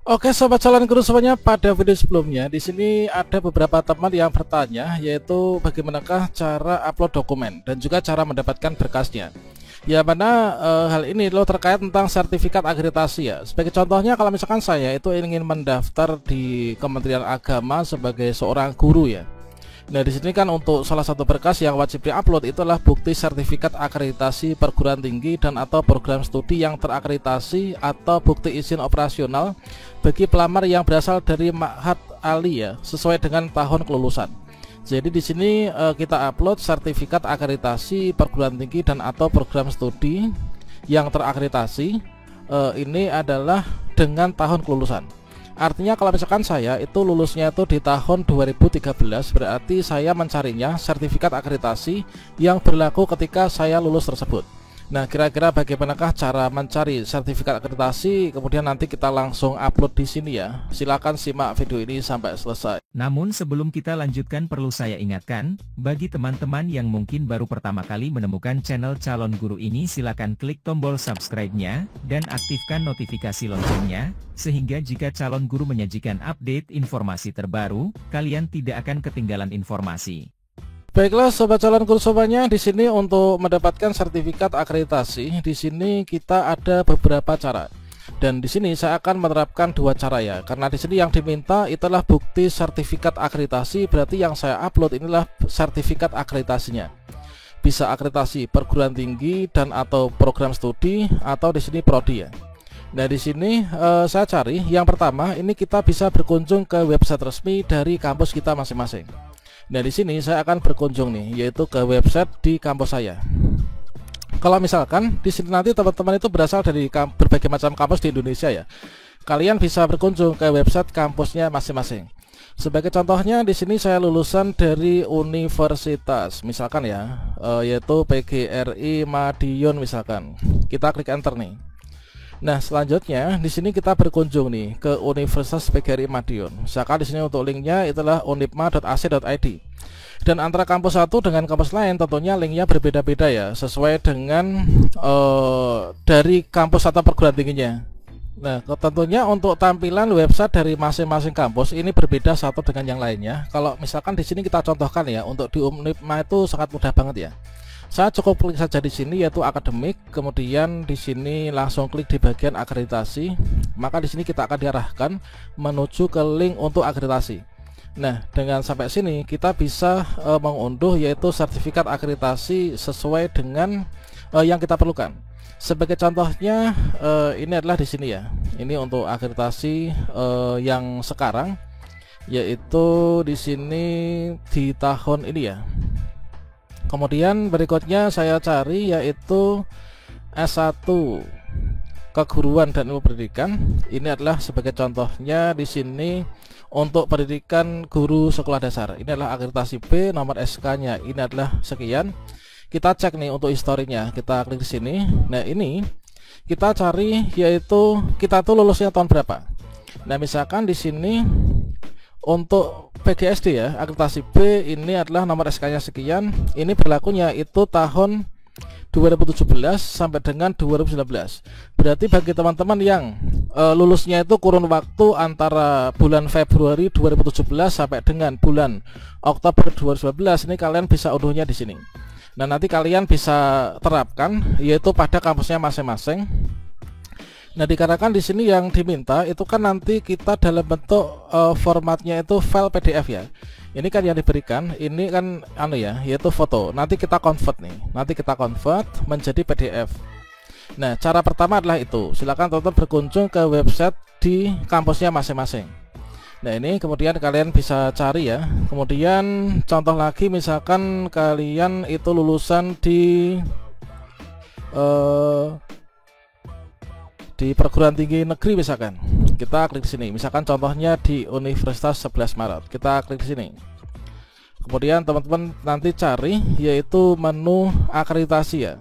Oke, sobat calon guru semuanya, pada video sebelumnya di sini ada beberapa teman yang bertanya, yaitu bagaimanakah cara upload dokumen dan juga cara mendapatkan berkasnya. Ya, mana hal ini lo terkait tentang sertifikat akreditasi ya. Sebagai contohnya, kalau misalkan saya itu ingin mendaftar di Kementerian Agama sebagai seorang guru ya. Nah, di sini kan untuk salah satu berkas yang wajib diupload itulah bukti sertifikat akreditasi perguruan tinggi dan atau program studi yang terakreditasi atau bukti izin operasional bagi pelamar yang berasal dari Ma'had Ali ya, sesuai dengan tahun kelulusan. Jadi di sini kita upload sertifikat akreditasi perguruan tinggi dan atau program studi yang terakreditasi, ini adalah dengan tahun kelulusan. Artinya kalau misalkan saya itu lulusnya itu di tahun 2013, berarti saya mencarinya sertifikat akreditasi yang berlaku ketika saya lulus tersebut. Nah, kira-kira bagaimanakah cara mencari sertifikat akreditasi? Kemudian nanti kita langsung upload di sini ya. Silakan simak video ini sampai selesai. Namun sebelum kita lanjutkan, perlu saya ingatkan, bagi teman-teman yang mungkin baru pertama kali menemukan channel Calon Guru ini, silakan klik tombol subscribe-nya dan aktifkan notifikasi loncengnya, sehingga jika calon guru menyajikan update informasi terbaru, kalian tidak akan ketinggalan informasi. Baiklah sobat calon guru semuanya, di sini untuk mendapatkan sertifikat akreditasi, di sini kita ada beberapa cara. Dan di sini saya akan menerapkan dua cara ya, karena di sini yang diminta itulah bukti sertifikat akreditasi, berarti yang saya upload inilah sertifikat akreditasinya. Bisa akreditasi perguruan tinggi dan atau program studi atau di sini prodi ya. Nah, di sini saya cari yang pertama, ini kita bisa berkunjung ke website resmi dari kampus kita masing-masing. Nah, di sini saya akan berkunjung nih, yaitu ke website di kampus saya. Kalau misalkan di sini nanti teman-teman itu berasal dari berbagai macam kampus di Indonesia ya, kalian bisa berkunjung ke website kampusnya masing-masing. Sebagai contohnya di sini saya lulusan dari universitas, misalkan ya, yaitu PGRI Madiun misalkan. Kita klik enter nih. Nah, selanjutnya di sini kita berkunjung nih ke Universitas PGRI Madiun. Misalkan di sini untuk linknya itulah unipma.ac.id. Dan antara kampus satu dengan kampus lain tentunya linknya berbeda-beda ya, sesuai dengan dari kampus atau perguruan tingginya. Nah, tentunya untuk tampilan website dari masing-masing kampus ini berbeda satu dengan yang lainnya. Kalau misalkan di sini kita contohkan ya, untuk di Unipma itu sangat mudah banget ya. Saya cukup klik saja di sini yaitu akademik, kemudian di sini langsung klik di bagian akreditasi. Maka di sini kita akan diarahkan menuju ke link untuk akreditasi. Nah, dengan sampai sini kita bisa mengunduh yaitu sertifikat akreditasi sesuai dengan yang kita perlukan. Sebagai contohnya ini adalah di sini ya. Ini untuk akreditasi yang sekarang, yaitu di sini di tahun ini ya. Kemudian berikutnya saya cari yaitu S1 Keguruan dan Ilmu Pendidikan. Ini adalah sebagai contohnya di sini untuk pendidikan guru sekolah dasar. Ini adalah akreditasi B, nomor SK-nya ini adalah sekian. Kita cek nih untuk historinya. Kita klik di sini. Nah, ini kita cari yaitu kita tuh lulusnya tahun berapa. Nah, misalkan di sini untuk PGSD ya, akreditasi B ini adalah nomor SK-nya sekian. Ini berlakunya itu tahun 2017 sampai dengan 2019. Berarti bagi teman-teman yang lulusnya itu kurun waktu antara bulan Februari 2017 sampai dengan bulan Oktober 2019, ini kalian bisa unduhnya di sini. Nah, nanti kalian bisa terapkan yaitu pada kampusnya masing-masing. Nah, dikarenakan di sini yang diminta itu kan nanti kita dalam bentuk formatnya itu file PDF ya. Ini kan yang diberikan, ini kan yaitu foto. Nanti kita convert nih. Nanti kita convert menjadi PDF. Nah, cara pertama adalah itu. Silakan teman-teman berkunjung ke website di kampusnya masing-masing. Nah, ini kemudian kalian bisa cari ya. Kemudian contoh lagi, misalkan kalian itu lulusan di perguruan tinggi negeri misalkan. Kita klik di sini. Misalkan contohnya di Universitas 11 Maret. Kita klik di sini. Kemudian teman-teman nanti cari yaitu menu akreditasi ya.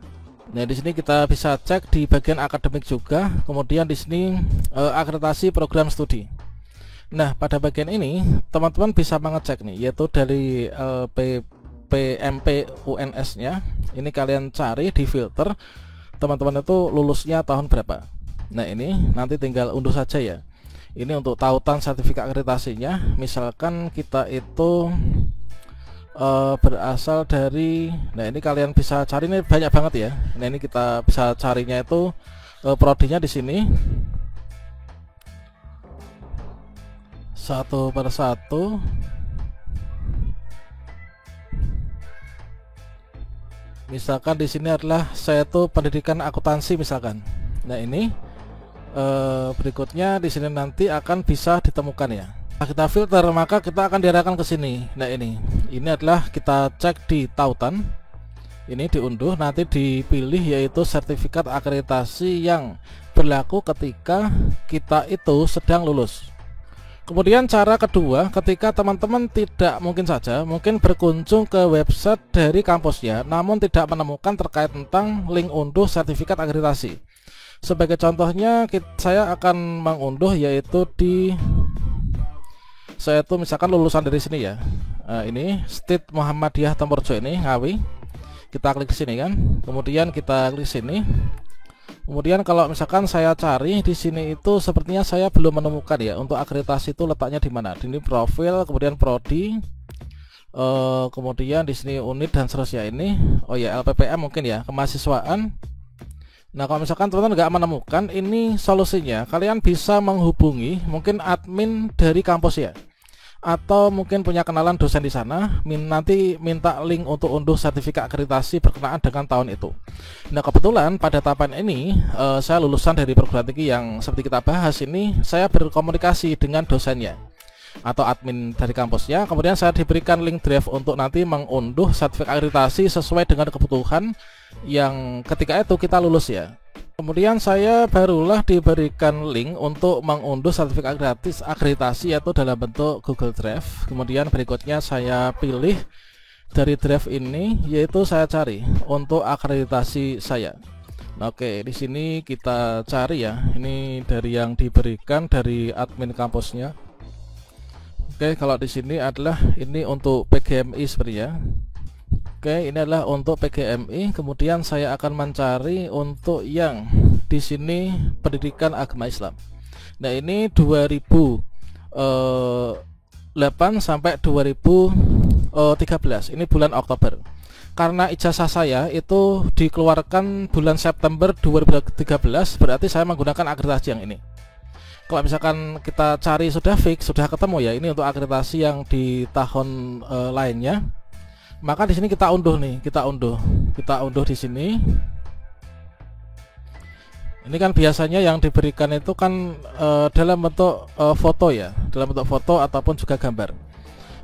Nah, di sini kita bisa cek di bagian akademik juga. Kemudian di sini akreditasi program studi. Nah, pada bagian ini teman-teman bisa mengecek nih yaitu dari PMP UNS-nya. Ini kalian cari di filter teman-teman itu lulusnya tahun berapa. Nah, ini nanti tinggal unduh saja ya. Ini untuk tautan sertifikat akreditasinya. Misalkan kita itu berasal dari, nah ini kalian bisa cari, ini banyak banget ya. Nah ini kita bisa carinya itu prodinya di sini satu per satu. Misalkan di sini adalah saya tuh pendidikan akuntansi misalkan. Nah ini berikutnya di sini nanti akan bisa ditemukan ya. Nah, kita filter maka kita akan diarahkan ke sini. Nah ini adalah kita cek di tautan. Ini diunduh, nanti dipilih yaitu sertifikat akreditasi yang berlaku ketika kita itu sedang lulus. Kemudian cara kedua, ketika teman-teman tidak mungkin berkunjung ke website dari kampusnya namun tidak menemukan terkait tentang link unduh sertifikat akreditasi. Sebagai contohnya saya akan mengunduh yaitu saya itu misalkan lulusan dari sini ya. Ini Stit Muhammadiyah Temurjo ini Ngawi. Kita klik sini kan. Kemudian kita klik sini. Kemudian kalau misalkan saya cari di sini itu sepertinya saya belum menemukan ya untuk akreditasi itu letaknya di mana. Ini profil, kemudian prodi, kemudian di sini unit dan seterusnya ini. Oh ya LPPM mungkin ya, kemahasiswaan. Nah kalau misalkan teman-teman nggak menemukan, ini solusinya kalian bisa menghubungi mungkin admin dari kampus ya, atau mungkin punya kenalan dosen di sana, nanti minta link untuk unduh sertifikat akreditasi berkenaan dengan tahun itu. Nah kebetulan pada tahapan ini saya lulusan dari perguruan tinggi yang seperti kita bahas ini, saya berkomunikasi dengan dosennya atau admin dari kampusnya. Kemudian saya diberikan link drive untuk nanti mengunduh sertifikat akreditasi sesuai dengan kebutuhan yang ketika itu kita lulus ya. Kemudian saya barulah diberikan link untuk mengunduh sertifikat gratis akreditasi yaitu dalam bentuk Google Drive. Kemudian berikutnya saya pilih dari drive ini yaitu saya cari untuk akreditasi saya. Oke, di sini kita cari ya. Ini dari yang diberikan dari admin kampusnya. Oke, kalau di sini adalah ini untuk PGMI sebenarnya. Oke, ini adalah untuk PGMI. Kemudian saya akan mencari untuk yang di sini pendidikan agama Islam. Nah, ini 2008 sampai 2013. Ini bulan Oktober. Karena ijazah saya itu dikeluarkan bulan September 2013, berarti saya menggunakan akreditasi yang ini. Kalau misalkan kita cari sudah fix, sudah ketemu ya, ini untuk akreditasi yang di tahun lainnya. Maka di sini kita unduh nih, kita unduh di sini. Ini kan biasanya yang diberikan itu kan dalam bentuk foto ya, dalam bentuk foto ataupun juga gambar.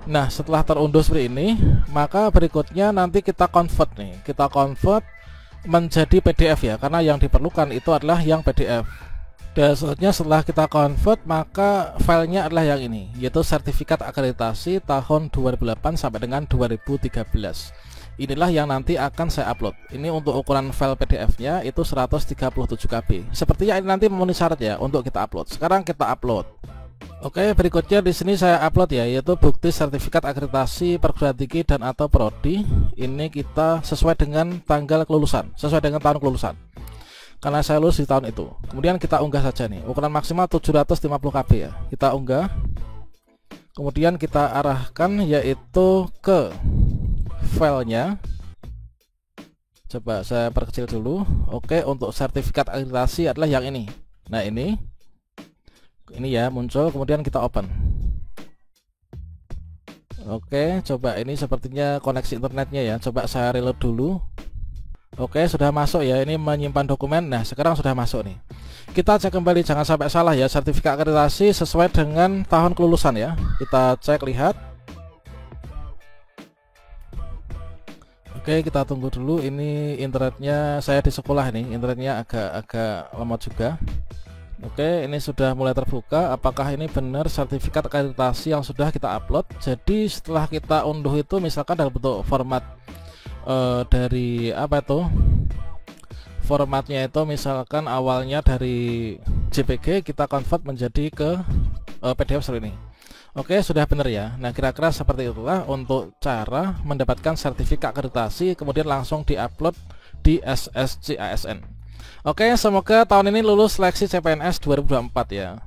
Nah, setelah terunduh seperti ini, maka berikutnya nanti kita convert nih, kita convert menjadi PDF ya, karena yang diperlukan itu adalah yang PDF. Dan selanjutnya setelah kita convert maka filenya adalah yang ini, yaitu sertifikat akreditasi tahun 2008 sampai dengan 2013. Inilah yang nanti akan saya upload. Ini untuk ukuran file PDF-nya itu 137 KB. Sepertinya ini nanti memenuhi syarat ya untuk kita upload. Sekarang kita upload. Oke, berikutnya di sini saya upload ya, yaitu bukti sertifikat akreditasi perguruan tinggi dan atau prodi. Ini kita sesuai dengan tanggal kelulusan, sesuai dengan tahun kelulusan. Karena saya lulus di tahun itu. Kemudian kita unggah saja nih. Ukuran maksimal 750 KB ya. Kita unggah. Kemudian kita arahkan yaitu ke filenya. Coba saya perkecil dulu. Oke, untuk sertifikat akreditasi adalah yang ini. Nah, ini ya muncul, kemudian kita open. Oke, coba ini sepertinya koneksi internetnya ya. Coba saya reload dulu. Oke, sudah masuk ya, ini menyimpan dokumen. Nah, sekarang sudah masuk nih. Kita cek kembali, jangan sampai salah ya, sertifikat akreditasi sesuai dengan tahun kelulusan ya. Kita cek, lihat. Oke, kita tunggu dulu. Ini internetnya, saya di sekolah nih, internetnya agak lemot juga. Oke, ini sudah mulai terbuka. Apakah ini benar sertifikat akreditasi yang sudah kita upload? Jadi setelah kita unduh itu misalkan dalam bentuk format dari apa itu, formatnya itu misalkan awalnya dari JPG, kita convert menjadi ke PDF seperti ini. Oke, sudah benar ya. Nah, kira-kira seperti itulah untuk cara mendapatkan sertifikat akreditasi kemudian langsung diupload di SSC ASN. Oke, semoga tahun ini lulus seleksi CPNS 2024 ya.